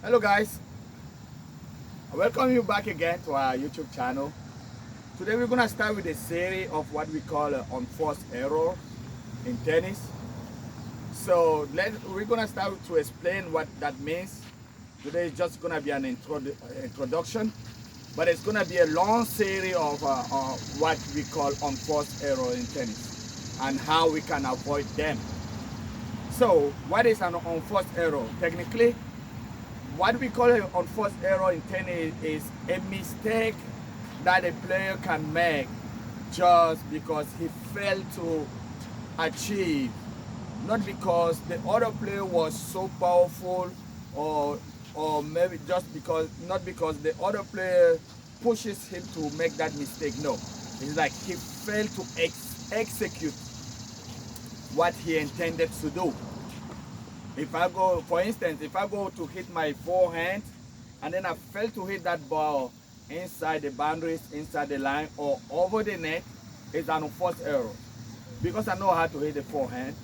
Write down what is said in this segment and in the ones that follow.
Hello guys, I welcome you back again to our YouTube channel. Today we're going to start with a series of what we call unforced error in tennis. So we're going to start to explain what that means. Today is just going to be an introduction, but it's going to be a long series of what we call unforced error in tennis and how we can avoid them. So what is an unforced error? Technically, what we call an unforced error in tennis is a mistake that a player can make just because he failed to achieve, not because the other player was so powerful, or maybe just because, not because the other player pushes him to make that mistake. No, it's like he failed to execute what he intended to do. If I go, for instance, if I go to hit my forehand and then I fail to hit that ball inside the boundaries, inside the line, or over the net, it's an unforced error. Because I know how to hit the forehand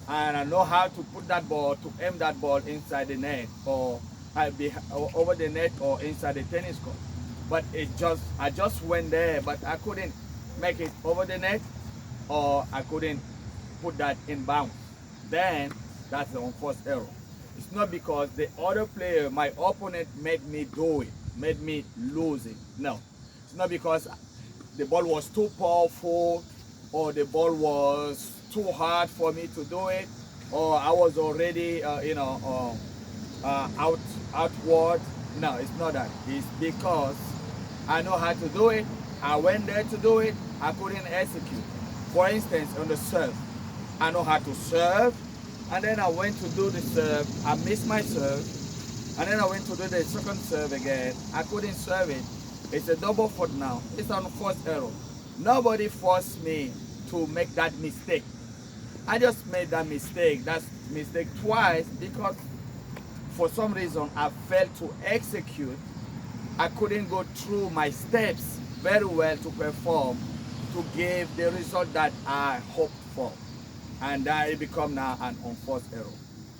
and I know how to put that ball, to aim that ball inside the net, or over the net or inside the tennis court. But I just went there, but I couldn't make it over the net, or I couldn't put that in bounds. Then that's the unforced error. It's not because the other player, my opponent, made me do it, made me lose it. No, it's not because the ball was too powerful, or the ball was too hard for me to do it, or I was already, outward. No, it's not that. It's because I know how to do it. I went there to do it. I couldn't execute. For instance, on the serve, I know how to serve. And then I went to do the serve, I missed my serve, and then I went to do the second serve again. I couldn't serve it. It's a double fault now. It's an unforced error. Nobody forced me to make that mistake. I just made that mistake twice because for some reason I failed to execute. I couldn't go through my steps very well to perform, to give the result that I hoped for. And that it become now an unforced error.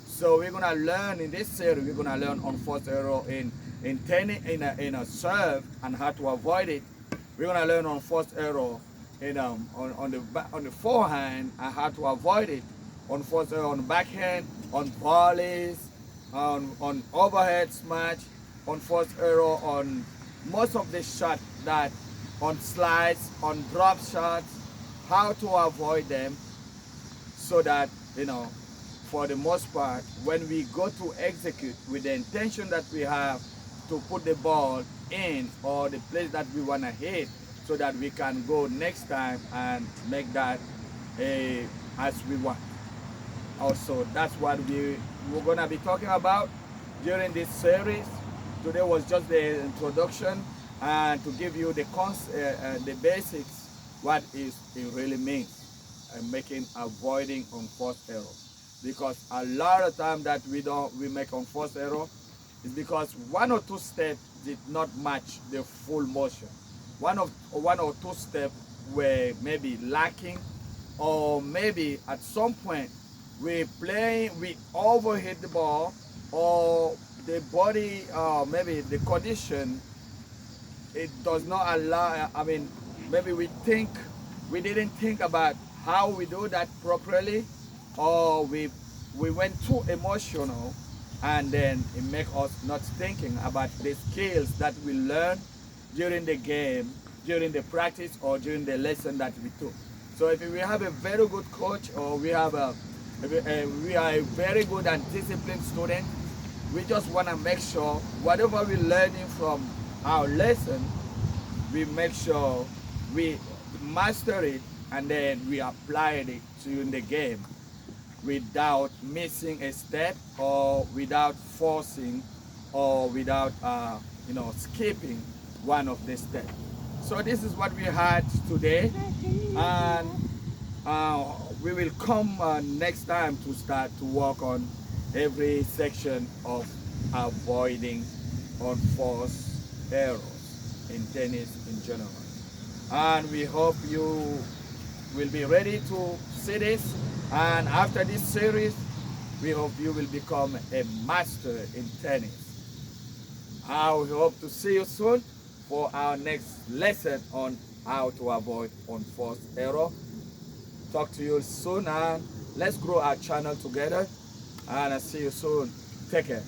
So we're gonna learn in this series. We're gonna learn unforced error in tennis, in a serve, and how to avoid it. We're gonna learn unforced error in on the forehand and how to avoid it. Unforced error on backhand, on volleys, on overhead smash. Unforced error on most of the shots, that on slides, on drop shots. How to avoid them, so that, for the most part, when we go to execute with the intention that we have to put the ball in, or the place that we want to hit, so that we can go next time and make that as we want. Also, that's what we're going to be talking about during this series. Today was just the introduction, and to give you the basics, what it really means. And avoiding unforced error, because a lot of time that we make unforced error is because one or two steps did not match the full motion. One or two steps were maybe lacking, or maybe at some point we overhit the ball, or the body, maybe the condition, it does not allow. Maybe we didn't think about how we do that properly, or we went too emotional, and then it makes us not thinking about the skills that we learn during the game, during the practice, or during the lesson that we took. So if we have a very good coach, or we are a very good and disciplined student, we just want to make sure whatever we're learning from our lesson, we make sure we master it, and then we applied it in the game without missing a step, or without forcing, or without skipping one of the steps. So this is what we had today, and we will come next time to start to work on every section of avoiding unforced errors in tennis in general. And we hope you will be ready to see this, and after this series We hope you will become a master in tennis. I hope to see you soon for our next lesson on how to avoid unforced error. Talk to you soon, and let's grow our channel together. And I'll see you soon. Take care.